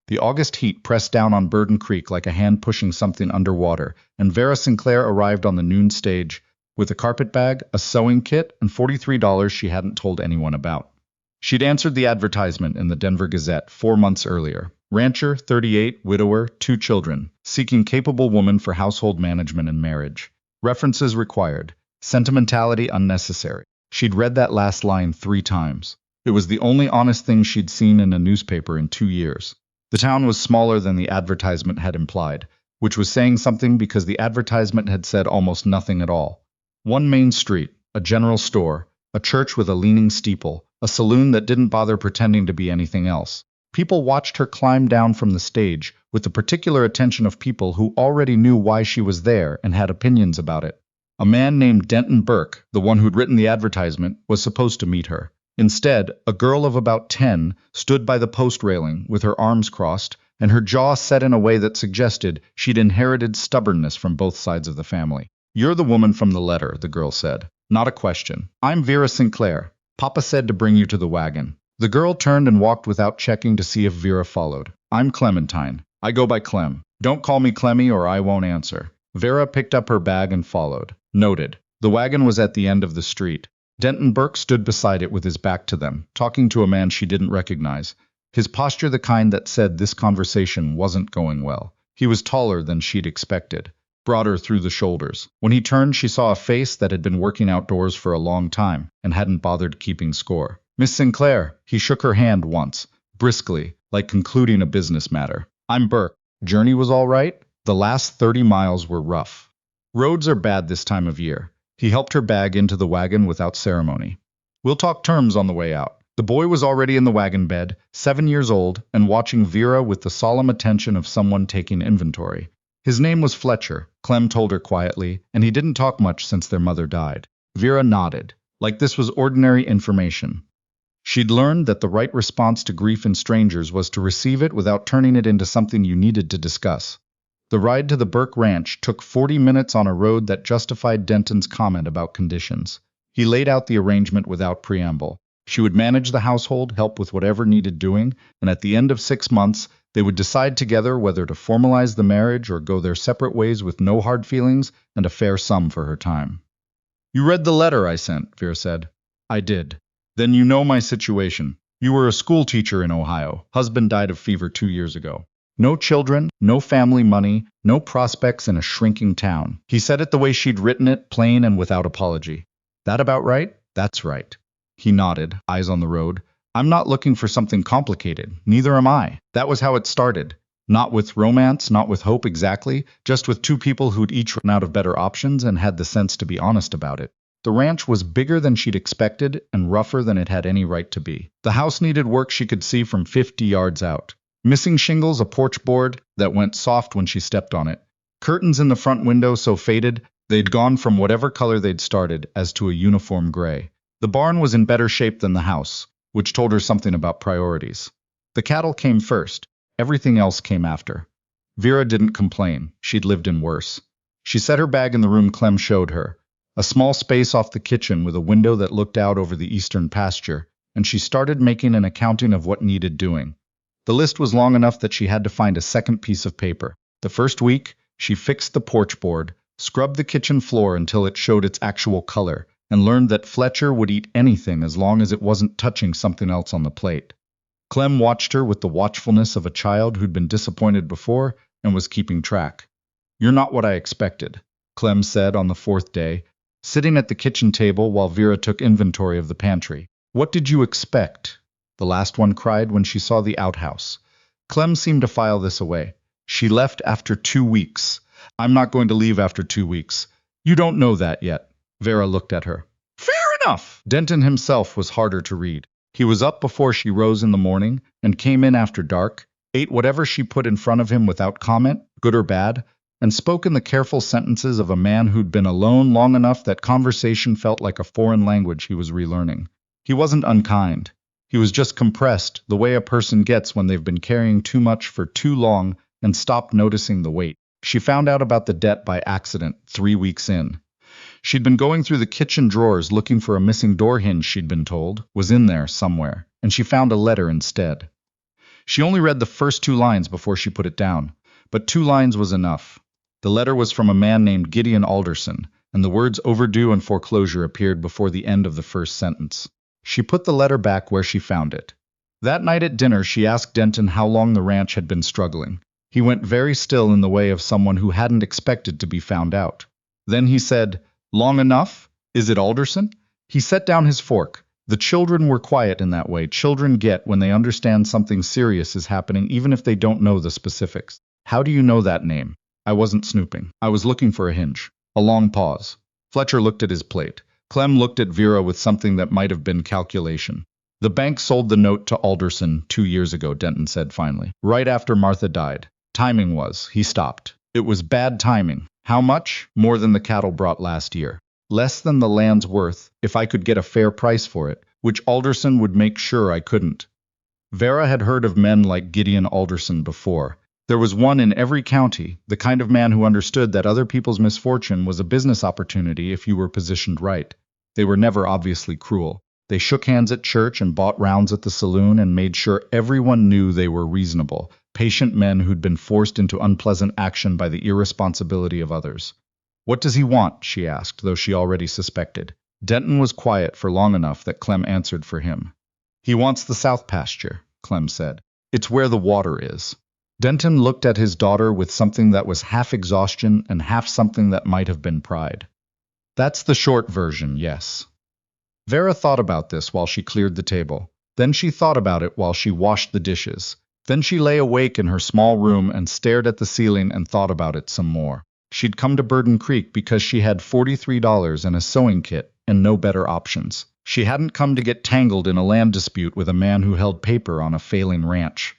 The August heat pressed down on Burden Creek like a hand pushing something underwater, and Vera Sinclair arrived on the noon stage with a carpet bag, a sewing kit, and $43 she hadn't told anyone about. She'd answered the advertisement in the Denver Gazette 4 months earlier. Rancher, 38, widower, 2 children, seeking capable woman for household management and marriage. References required. Sentimentality unnecessary. She'd read that last line 3 times. It was the only honest thing she'd seen in a newspaper in 2 years. The town was smaller than the advertisement had implied, which was saying something because the advertisement had said almost nothing at all. One main street, a general store, a church with a leaning steeple, a saloon that didn't bother pretending to be anything else. People watched her climb down from the stage with the particular attention of people who already knew why she was there and had opinions about it. A man named Denton Burke, the one who'd written the advertisement, was supposed to meet her. Instead, a girl of about 10 stood by the post railing with her arms crossed and her jaw set in a way that suggested she'd inherited stubbornness from both sides of the family. "You're the woman from the letter," the girl said. "Not a question. I'm Vera Sinclair. Papa said to bring you to the wagon." The girl turned and walked without checking to see if Vera followed. "I'm Clementine. I go by Clem. Don't call me Clemmy or I won't answer." Vera picked up her bag and followed. Noted. The wagon was at the end of the street. Denton Burke stood beside it with his back to them, talking to a man she didn't recognize. His posture the kind that said this conversation wasn't going well. He was taller than she'd expected, broader through the shoulders. When he turned, she saw a face that had been working outdoors for a long time and hadn't bothered keeping score. "Miss Sinclair." He shook her hand once, briskly, like concluding a business matter. "I'm Burke. Journey was all right?" The last 30 miles were rough. Roads are bad this time of year. He helped her bag into the wagon without ceremony. "We'll talk terms on the way out." The boy was already in the wagon bed, 7 years old, and watching Vera with the solemn attention of someone taking inventory. His name was Fletcher, Clem told her quietly, and he didn't talk much since their mother died. Vera nodded, like this was ordinary information. She'd learned that the right response to grief in strangers was to receive it without turning it into something you needed to discuss. The ride to the Burke Ranch took 40 minutes on a road that justified Denton's comment about conditions. He laid out the arrangement without preamble. She would manage the household, help with whatever needed doing, and at the end of 6 months, they would decide together whether to formalize the marriage or go their separate ways with no hard feelings and a fair sum for her time. "You read the letter I sent," Vera said. "I did." "Then you know my situation. You were a school teacher in Ohio. Husband died of fever 2 years ago. No children, no family money, no prospects in a shrinking town." He said it the way she'd written it, plain and without apology. "That about right?" "That's right." He nodded, eyes on the road. "I'm not looking for something complicated. Neither am I. That was how it started. Not with romance, not with hope exactly, just with 2 people who'd each run out of better options and had the sense to be honest about it." The ranch was bigger than she'd expected and rougher than it had any right to be. The house needed work she could see from 50 yards out. Missing shingles, a porch board that went soft when she stepped on it. Curtains in the front window so faded they'd gone from whatever color they'd started as to a uniform gray. The barn was in better shape than the house, which told her something about priorities. The cattle came first. Everything else came after. Vera didn't complain. She'd lived in worse. She set her bag in the room Clem showed her, a small space off the kitchen with a window that looked out over the eastern pasture, and she started making an accounting of what needed doing. The list was long enough that she had to find a second piece of paper. The first week, she fixed the porch board, scrubbed the kitchen floor until it showed its actual color, and learned that Fletcher would eat anything as long as it wasn't touching something else on the plate. Clem watched her with the watchfulness of a child who'd been disappointed before and was keeping track. "You're not what I expected," Clem said on the 4th day, sitting at the kitchen table while Vera took inventory of the pantry. "What did you expect?" the last one cried when she saw the outhouse. Clem seemed to file this away. "She left after 2 weeks. I'm not going to leave after 2 weeks. You don't know that yet." Vera looked at her. "Fair enough." Denton himself was harder to read. He was up before she rose in the morning and came in after dark, ate whatever she put in front of him without comment, good or bad, and spoke in the careful sentences of a man who'd been alone long enough that conversation felt like a foreign language he was relearning. He wasn't unkind. He was just compressed, the way a person gets when they've been carrying too much for too long and stopped noticing the weight. She found out about the debt by accident 3 weeks in. She'd been going through the kitchen drawers looking for a missing door hinge she'd been told was in there somewhere, and she found a letter instead. She only read the first 2 lines before she put it down, but 2 lines was enough. The letter was from a man named Gideon Alderson, and the words overdue and foreclosure appeared before the end of the first sentence. She put the letter back where she found it. That night at dinner, she asked Denton how long the ranch had been struggling. He went very still in the way of someone who hadn't expected to be found out. Then he said, "Long enough? Is it Alderson?" He set down his fork. The children were quiet in that way children get when they understand something serious is happening, even if they don't know the specifics. "How do you know that name?" "I wasn't snooping. I was looking for a hinge." A long pause. Fletcher looked at his plate. Clem looked at Vera with something that might have been calculation. "The bank sold the note to Alderson 2 years ago," Denton said finally. "Right after Martha died. Timing was." He stopped. "It was bad timing." "How much?" "More than the cattle brought last year. Less than the land's worth, if I could get a fair price for it, which Alderson would make sure I couldn't." Vera had heard of men like Gideon Alderson before. There was one in every county, the kind of man who understood that other people's misfortune was a business opportunity if you were positioned right. They were never obviously cruel. They shook hands at church and bought rounds at the saloon and made sure everyone knew they were reasonable, patient men who'd been forced into unpleasant action by the irresponsibility of others. "What does he want?" she asked, though she already suspected. Denton was quiet for long enough that Clem answered for him. "He wants the south pasture," Clem said. "It's where the water is." Denton looked at his daughter with something that was half exhaustion and half something that might have been pride. "That's the short version, yes." Vera thought about this while she cleared the table. Then she thought about it while she washed the dishes. Then she lay awake in her small room and stared at the ceiling and thought about it some more. She'd come to Burden Creek because she had $43 and a sewing kit and no better options. She hadn't come to get tangled in a land dispute with a man who held paper on a failing ranch.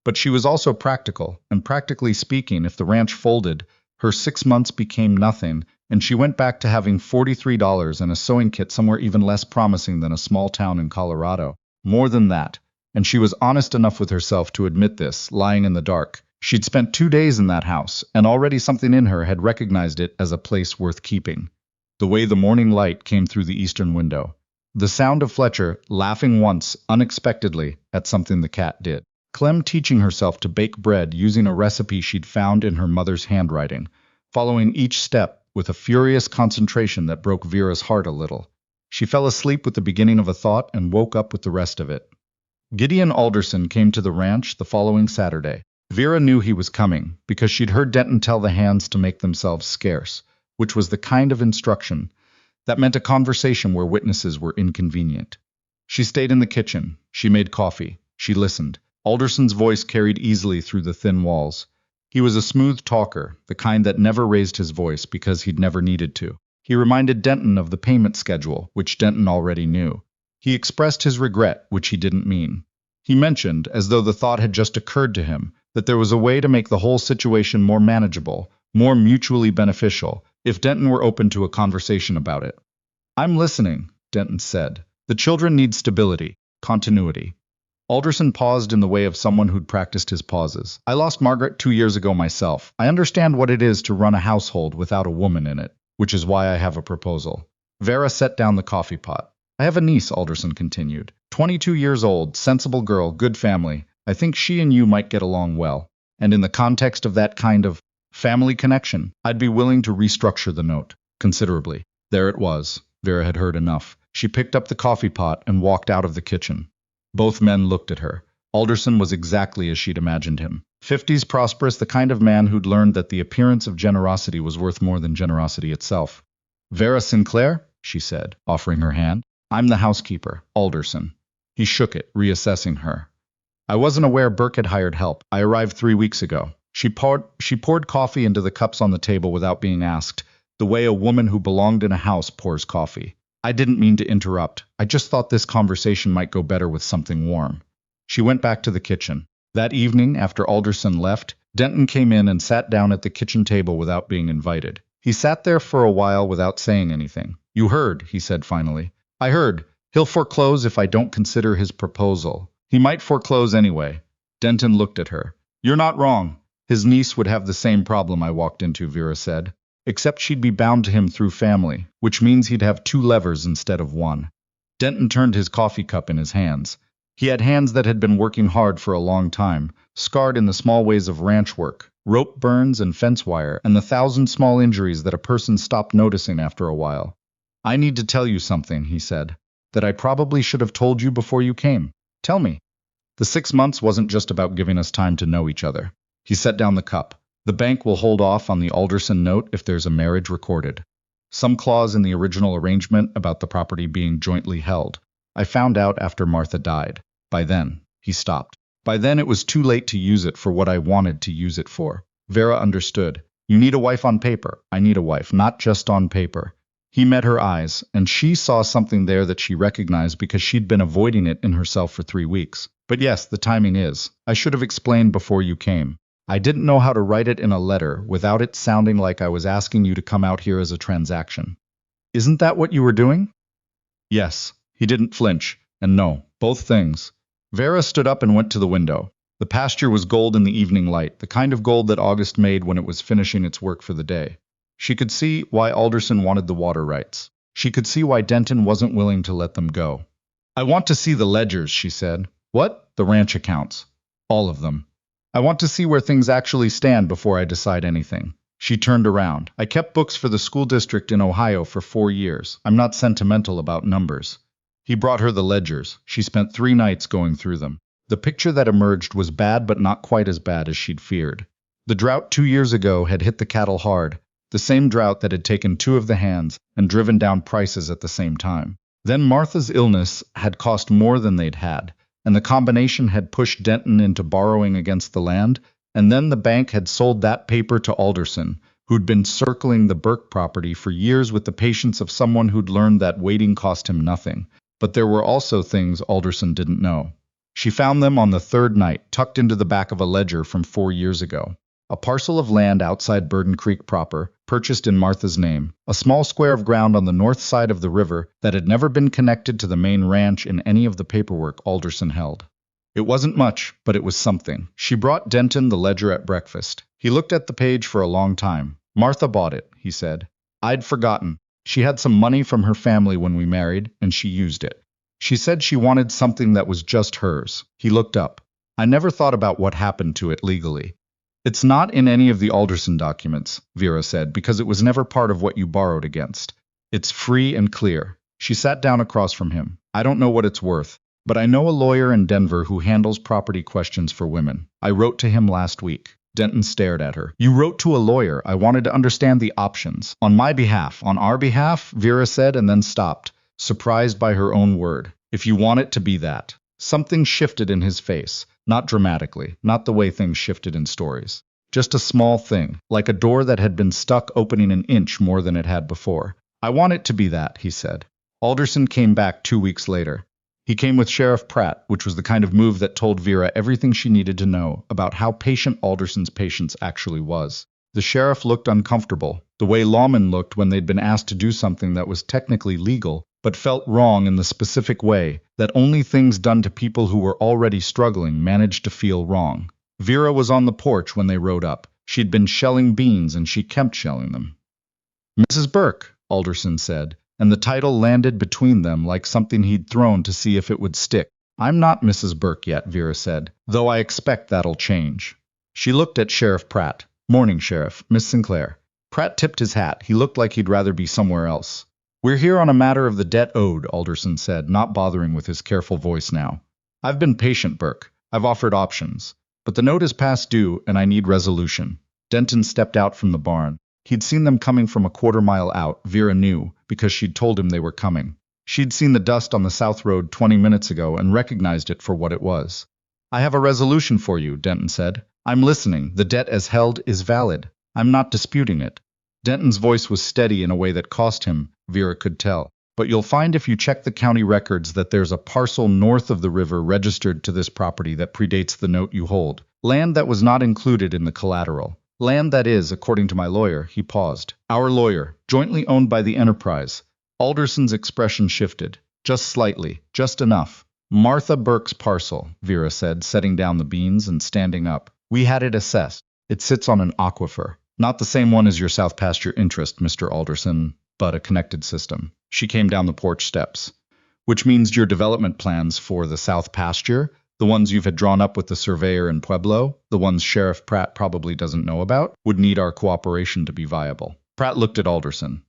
But she was also practical, and practically speaking, if the ranch folded, her 6 months became nothing, and she went back to having $43 and a sewing kit somewhere even less promising than a small town in Colorado. More than that, and she was honest enough with herself to admit this, lying in the dark. She'd spent 2 days in that house, and already something in her had recognized it as a place worth keeping. The way the morning light came through the eastern window. The sound of Fletcher laughing once, unexpectedly, at something the cat did. Clem teaching herself to bake bread using a recipe she'd found in her mother's handwriting, following each step with a furious concentration that broke Vera's heart a little. She fell asleep with the beginning of a thought and woke up with the rest of it. Gideon Alderson came to the ranch the following Saturday. Vera knew he was coming, because she'd heard Denton tell the hands to make themselves scarce, which was the kind of instruction that meant a conversation where witnesses were inconvenient. She stayed in the kitchen. She made coffee. She listened. Alderson's voice carried easily through the thin walls. He was a smooth talker, the kind that never raised his voice because he'd never needed to. He reminded Denton of the payment schedule, which Denton already knew. He expressed his regret, which he didn't mean. He mentioned, as though the thought had just occurred to him, that there was a way to make the whole situation more manageable, more mutually beneficial, if Denton were open to a conversation about it. "I'm listening," Denton said. "The children need stability, continuity." Alderson paused in the way of someone who'd practiced his pauses. "I lost Margaret 2 years ago myself. I understand what it is to run a household without a woman in it, which is why I have a proposal." Vera set down the coffee pot. "I have a niece," Alderson continued. 22 years old, sensible girl, good family. I think she and you might get along well. And in the context of that kind of family connection, I'd be willing to restructure the note considerably." There it was. Vera had heard enough. She picked up the coffee pot and walked out of the kitchen. Both men looked at her. Alderson was exactly as she'd imagined him. 50s prosperous, the kind of man who'd learned that the appearance of generosity was worth more than generosity itself. "Vera Sinclair?" she said, offering her hand. "I'm the housekeeper, Alderson." He shook it, reassessing her. "I wasn't aware Burke had hired help. I arrived 3 weeks ago." She poured coffee into the cups on the table without being asked, the way a woman who belonged in a house pours coffee. "I didn't mean to interrupt. I just thought this conversation might go better with something warm." She went back to the kitchen. That evening, after Alderson left, Denton came in and sat down at the kitchen table without being invited. He sat there for a while without saying anything. "You heard," he said finally. "I heard. He'll foreclose if I don't consider his proposal." "He might foreclose anyway." Denton looked at her. "You're not wrong. His niece would have the same problem I walked into," Vera said. "Except she'd be bound to him through family, which means he'd have 2 levers instead of 1. Denton turned his coffee cup in his hands. He had hands that had been working hard for a long time, scarred in the small ways of ranch work, rope burns and fence wire, and the thousand small injuries that a person stopped noticing after a while. "I need to tell you something," he said, "that I probably should have told you before you came. Tell me." The 6 months wasn't just about giving us time to know each other. He set down the cup. "The bank will hold off on the Alderson note if there's a marriage recorded. Some clause in the original arrangement about the property being jointly held. I found out after Martha died. By then," he stopped. "By then it was too late to use it for what I wanted to use it for." Vera understood. "You need a wife on paper. I need a wife, not just on paper." He met her eyes, and she saw something there that she recognized because she'd been avoiding it in herself for 3 weeks. "But yes, the timing is. I should have explained before you came. I didn't know how to write it in a letter without it sounding like I was asking you to come out here as a transaction." "Isn't that what you were doing?" "Yes." He didn't flinch. "And no, both things." Vera stood up and went to the window. The pasture was gold in the evening light, the kind of gold that August made when it was finishing its work for the day. She could see why Alderson wanted the water rights. She could see why Denton wasn't willing to let them go. "I want to see the ledgers," she said. "What?" "The ranch accounts. All of them. I want to see where things actually stand before I decide anything." She turned around. "I kept books for the school district in Ohio for 4 years. I'm not sentimental about numbers." He brought her the ledgers. She spent 3 nights going through them. The picture that emerged was bad, but not quite as bad as she'd feared. The drought 2 years ago had hit the cattle hard, the same drought that had taken 2 of the hands and driven down prices at the same time. Then Martha's illness had cost more than they'd had, and the combination had pushed Denton into borrowing against the land, and then the bank had sold that paper to Alderson, who'd been circling the Burke property for years with the patience of someone who'd learned that waiting cost him nothing. But there were also things Alderson didn't know. She found them on the 3rd night, tucked into the back of a ledger from 4 years ago. A parcel of land outside Burden Creek proper, purchased in Martha's name, a small square of ground on the north side of the river that had never been connected to the main ranch in any of the paperwork Alderson held. It wasn't much, but it was something. She brought Denton the ledger at breakfast. He looked at the page for a long time. "Martha bought it," he said. "I'd forgotten. She had some money from her family when we married, and she used it. She said she wanted something that was just hers." He looked up. "I never thought about what happened to it legally." "It's not in any of the Alderson documents," Vera said, "because it was never part of what you borrowed against. It's free and clear." She sat down across from him. "I don't know what it's worth, but I know a lawyer in Denver who handles property questions for women. I wrote to him last week." Denton stared at her. "You wrote to a lawyer. I wanted to understand the options." "On my behalf, on our behalf," Vera said, and then stopped, surprised by her own word. "If you want it to be that." Something shifted in his face. Not dramatically, not the way things shifted in stories. Just a small thing, like a door that had been stuck opening an inch more than it had before. "I want it to be that," he said. Alderson came back 2 weeks later. He came with Sheriff Pratt, which was the kind of move that told Vera everything she needed to know about how patient Alderson's patience actually was. The sheriff looked uncomfortable, the way lawmen looked when they'd been asked to do something that was technically legal, but felt wrong in the specific way that only things done to people who were already struggling managed to feel wrong. Vera was on the porch when they rode up. She'd been shelling beans, and she kept shelling them. "Mrs. Burke," Alderson said, and the title landed between them like something he'd thrown to see if it would stick. "I'm not Mrs. Burke yet," Vera said, "though I expect that'll change." She looked at Sheriff Pratt. "Morning, Sheriff. Miss Sinclair." Pratt tipped his hat. He looked like he'd rather be somewhere else. "We're here on a matter of the debt owed," Alderson said, not bothering with his careful voice now. "I've been patient, Burke. I've offered options. But the note is past due, and I need resolution." Denton stepped out from the barn. He'd seen them coming from a quarter-mile out, Vera knew, because she'd told him they were coming. She'd seen the dust on the south road 20 minutes ago and recognized it for what it was. "I have a resolution for you," Denton said. "I'm listening. The debt as held is valid. I'm not disputing it." Denton's voice was steady in a way that cost him, Vera could tell. "But you'll find if you check the county records that there's a parcel north of the river registered to this property that predates the note you hold. Land that was not included in the collateral. Land that is, according to my lawyer," he paused. "Our lawyer, jointly owned by the enterprise." Alderson's expression shifted. "Just slightly, just enough." "Martha Burke's parcel," Vera said, setting down the beans and standing up. "We had it assessed. It sits on an aquifer. Not the same one as your South Pasture interest, Mr. Alderson, but a connected system." She came down the porch steps. which means your development plans for the South Pasture, the ones you've had drawn up with the surveyor in Pueblo, the ones Sheriff Pratt probably doesn't know about, would need our cooperation to be viable. Pratt looked at Alderson.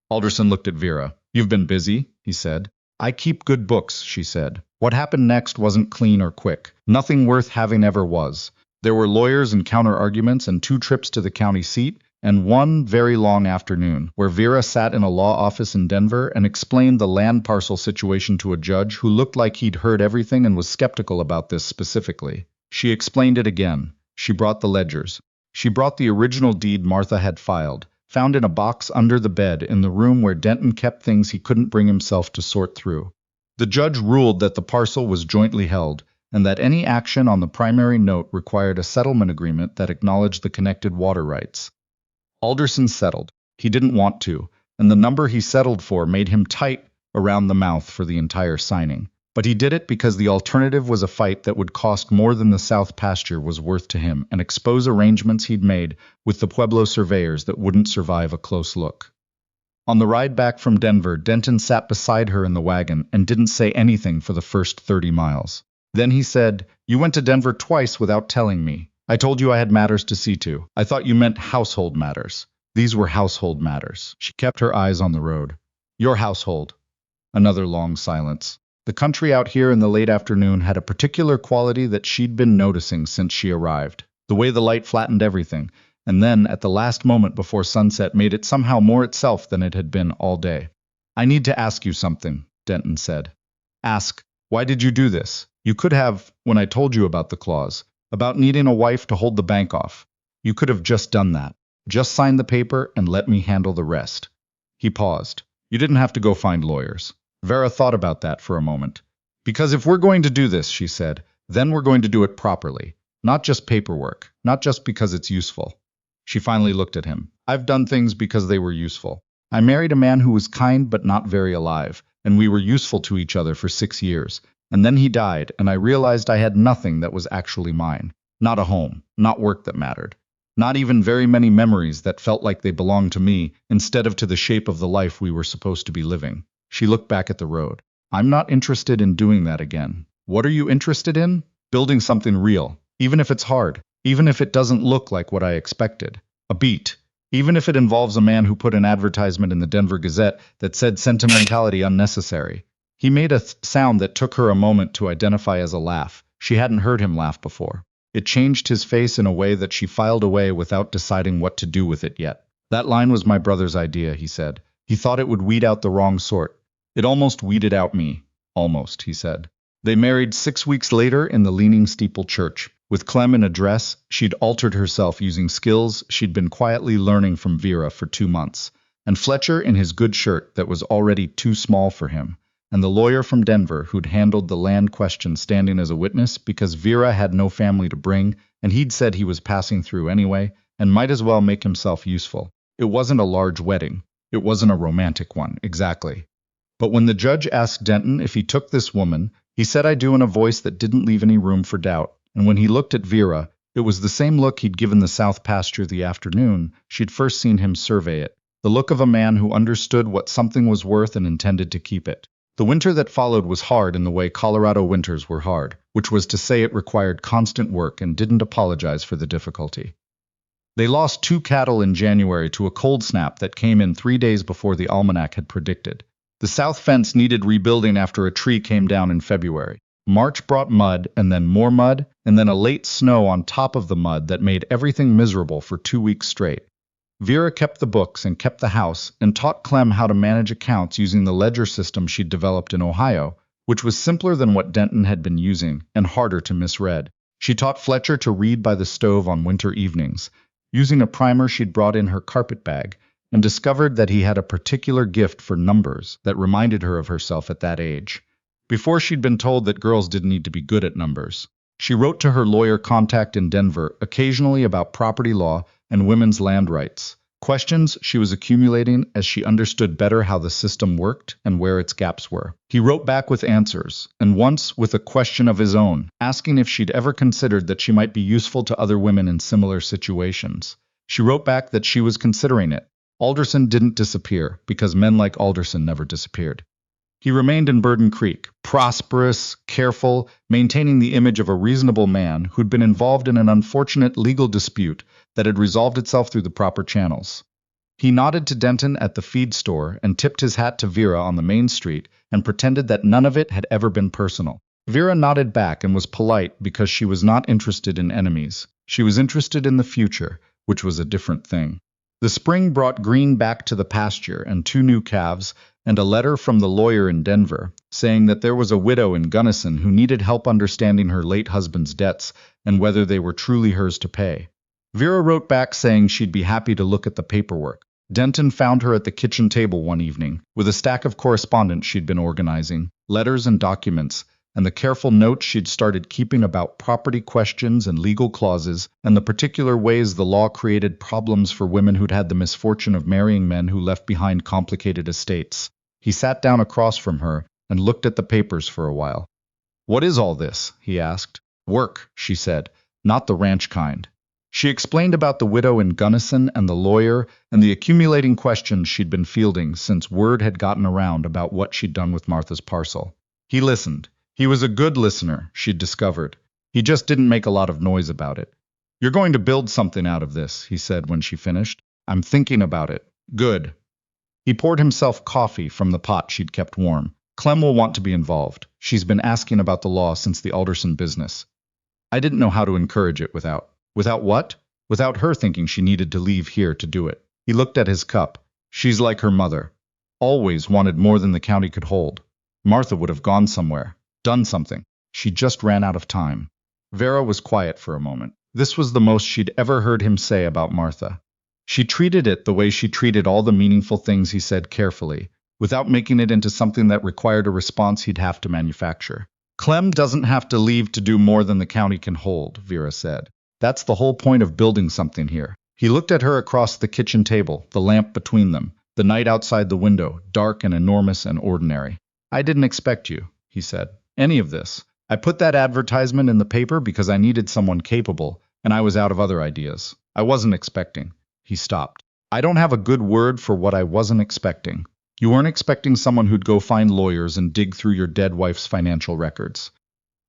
Alderson looked at Vera. You've been busy, he said. I keep good books, she said. What happened next wasn't clean or quick. Nothing worth having ever was. There were lawyers and counter-arguments and 2 trips to the county seat, and one very long afternoon, where Vera sat in a law office in Denver and explained the land parcel situation to a judge who looked like he'd heard everything and was skeptical about this specifically. She explained it again. She brought the ledgers. She brought the original deed Martha had filed, found in a box under the bed in the room where Denton kept things he couldn't bring himself to sort through. The judge ruled that the parcel was jointly held, and that any action on the primary note required a settlement agreement that acknowledged the connected water rights. Alderson settled. He didn't want to, and the number he settled for made him tight around the mouth for the entire signing. But he did it because the alternative was a fight that would cost more than the South Pasture was worth to him and expose arrangements he'd made with the Pueblo surveyors that wouldn't survive a close look. On the ride back from Denver, Denton sat beside her in the wagon and didn't say anything for the first 30 miles. Then he said, You went to Denver twice without telling me. I told you I had matters to see to. I thought you meant household matters. These were household matters. She kept her eyes on the road. Your household. Another long silence. The country out here in the late afternoon had a particular quality that she'd been noticing since she arrived. The way the light flattened everything, and then, at the last moment before sunset, made it somehow more itself than it had been all day. I need to ask you something, Denton said. Ask, why did you do this? You could have, when I told you about the clause, about needing a wife to hold the bank off. You could have just done that. Just sign the paper and let me handle the rest. He paused. You didn't have to go find lawyers. Vera thought about that for a moment. Because if we're going to do this, she said, then we're going to do it properly. Not just paperwork. Not just because it's useful. She finally looked at him. I've done things because they were useful. I married a man who was kind but not very alive, and we were useful to each other for 6 years. And then he died, and I realized I had nothing that was actually mine. Not a home, not work that mattered. Not even very many memories that felt like they belonged to me, instead of to the shape of the life we were supposed to be living. She looked back at the road. I'm not interested in doing that again. What are you interested in? Building something real, even if it's hard, even if it doesn't look like what I expected. A beat. Even if it involves a man who put an advertisement in the Denver Gazette that said sentimentality unnecessary. He made a sound that took her a moment to identify as a laugh. She hadn't heard him laugh before. It changed his face in a way that she filed away without deciding what to do with it yet. That line was my brother's idea, he said. He thought it would weed out the wrong sort. It almost weeded out me. Almost, he said. They married 6 weeks later in the Leaning Steeple Church. With Clem in a dress, she'd altered herself using skills she'd been quietly learning from Vera for 2 months, and Fletcher in his good shirt that was already too small for him, and the lawyer from Denver who'd handled the land question standing as a witness because Vera had no family to bring, and he'd said he was passing through anyway, and might as well make himself useful. It wasn't a large wedding. It wasn't a romantic one, exactly. But when the judge asked Denton if he took this woman, he said I do in a voice that didn't leave any room for doubt. And when he looked at Vera, it was the same look he'd given the South Pasture the afternoon she'd first seen him survey it. The look of a man who understood what something was worth and intended to keep it. The winter that followed was hard in the way Colorado winters were hard, which was to say it required constant work and didn't apologize for the difficulty. They lost 2 cattle in January to a cold snap that came in 3 days before the almanac had predicted. The south fence needed rebuilding after a tree came down in February. March brought mud, and then more mud, and then a late snow on top of the mud that made everything miserable for 2 weeks straight. Vera kept the books and kept the house, and taught Clem how to manage accounts using the ledger system she'd developed in Ohio, which was simpler than what Denton had been using, and harder to misread. She taught Fletcher to read by the stove on winter evenings, using a primer she'd brought in her carpet bag, and discovered that he had a particular gift for numbers that reminded her of herself at that age. Before she'd been told that girls didn't need to be good at numbers. She wrote to her lawyer contact in Denver, occasionally about property law and women's land rights, questions she was accumulating as she understood better how the system worked and where its gaps were. He wrote back with answers, and once with a question of his own, asking if she'd ever considered that she might be useful to other women in similar situations. She wrote back that she was considering it. Alderson didn't disappear, because men like Alderson never disappeared. He remained in Burden Creek, prosperous, careful, maintaining the image of a reasonable man who'd been involved in an unfortunate legal dispute that had resolved itself through the proper channels. He nodded to Denton at the feed store and tipped his hat to Vera on the main street and pretended that none of it had ever been personal. Vera nodded back and was polite because she was not interested in enemies. She was interested in the future, which was a different thing. The spring brought Green back to the pasture and 2 new calves, and a letter from the lawyer in Denver, saying that there was a widow in Gunnison who needed help understanding her late husband's debts and whether they were truly hers to pay. Vera wrote back saying she'd be happy to look at the paperwork. Denton found her at the kitchen table one evening, with a stack of correspondence she'd been organizing, letters and documents, and the careful notes she'd started keeping about property questions and legal clauses, and the particular ways the law created problems for women who'd had the misfortune of marrying men who left behind complicated estates. He sat down across from her and looked at the papers for a while. "What is all this?" he asked. "Work," she said, "not the ranch kind." She explained about the widow in Gunnison and the lawyer and the accumulating questions she'd been fielding since word had gotten around about what she'd done with Martha's parcel. He listened. He was a good listener, she'd discovered. He just didn't make a lot of noise about it. "You're going to build something out of this," he said when she finished. "I'm thinking about it." "Good." He poured himself coffee from the pot she'd kept warm. "Clem will want to be involved. She's been asking about the law since the Alderson business. I didn't know how to encourage it without..." "Without what?" "Without her thinking she needed to leave here to do it." He looked at his cup. "She's like her mother. Always wanted more than the county could hold. Martha would have gone somewhere. Done something. She just ran out of time." Vera was quiet for a moment. This was the most she'd ever heard him say about Martha. She treated it the way she treated all the meaningful things he said carefully, without making it into something that required a response he'd have to manufacture. "Clem doesn't have to leave to do more than the county can hold," Vera said. "That's the whole point of building something here." He looked at her across the kitchen table, the lamp between them, the night outside the window, dark and enormous and ordinary. "I didn't expect you," he said. "Any of this. I put that advertisement in the paper because I needed someone capable, and I was out of other ideas. I wasn't expecting." He stopped. "I don't have a good word for what I wasn't expecting. You weren't expecting someone who'd go find lawyers and dig through your dead wife's financial records."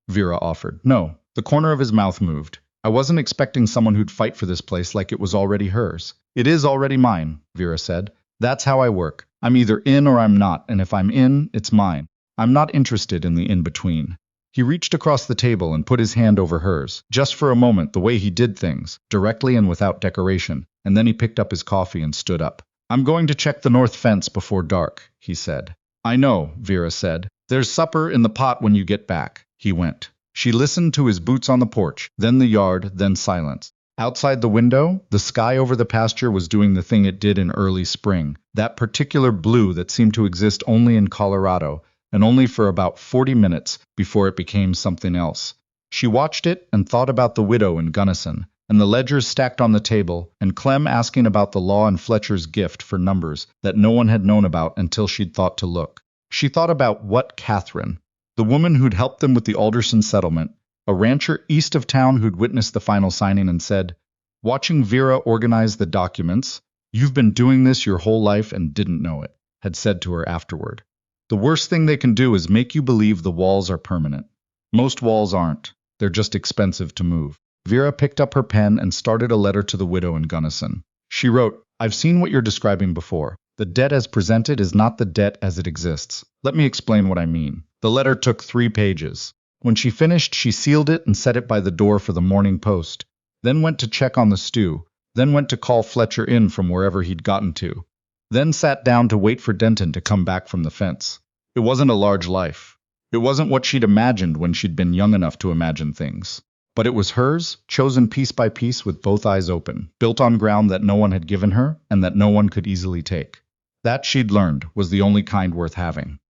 Vera offered. "No." The corner of his mouth moved. "I wasn't expecting someone who'd fight for this place like it was already hers." "It is already mine," Vera said. "That's how I work. I'm either in or I'm not, and if I'm in, it's mine. I'm not interested in the in-between." He reached across the table and put his hand over hers, just for a moment the way he did things, directly and without decoration, and then he picked up his coffee and stood up. "I'm going to check the north fence before dark," he said. "I know," Vera said. "There's supper in the pot when you get back." He went. She listened to his boots on the porch, then the yard, then silence. Outside the window, the sky over the pasture was doing the thing it did in early spring, that particular blue that seemed to exist only in Colorado, and only for about 40 minutes before it became something else. She watched it and thought about the widow in Gunnison, and the ledgers stacked on the table, and Clem asking about the law and Fletcher's gift for numbers that no one had known about until she'd thought to look. She thought about what Catherine, the woman who'd helped them with the Alderson settlement, a rancher east of town who'd witnessed the final signing and said, watching Vera organize the documents, "You've been doing this your whole life and didn't know it," had said to her afterward. "The worst thing they can do is make you believe the walls are permanent. Most walls aren't. They're just expensive to move." Vera picked up her pen and started a letter to the widow in Gunnison. She wrote, "I've seen what you're describing before. The debt as presented is not the debt as it exists. Let me explain what I mean." The letter took 3 pages. When she finished, she sealed it and set it by the door for the morning post, then went to check on the stew, then went to call Fletcher in from wherever he'd gotten to, then sat down to wait for Denton to come back from the fence. It wasn't a large life. It wasn't what she'd imagined when she'd been young enough to imagine things. But it was hers, chosen piece by piece with both eyes open, built on ground that no one had given her and that no one could easily take. That, she'd learned, was the only kind worth having.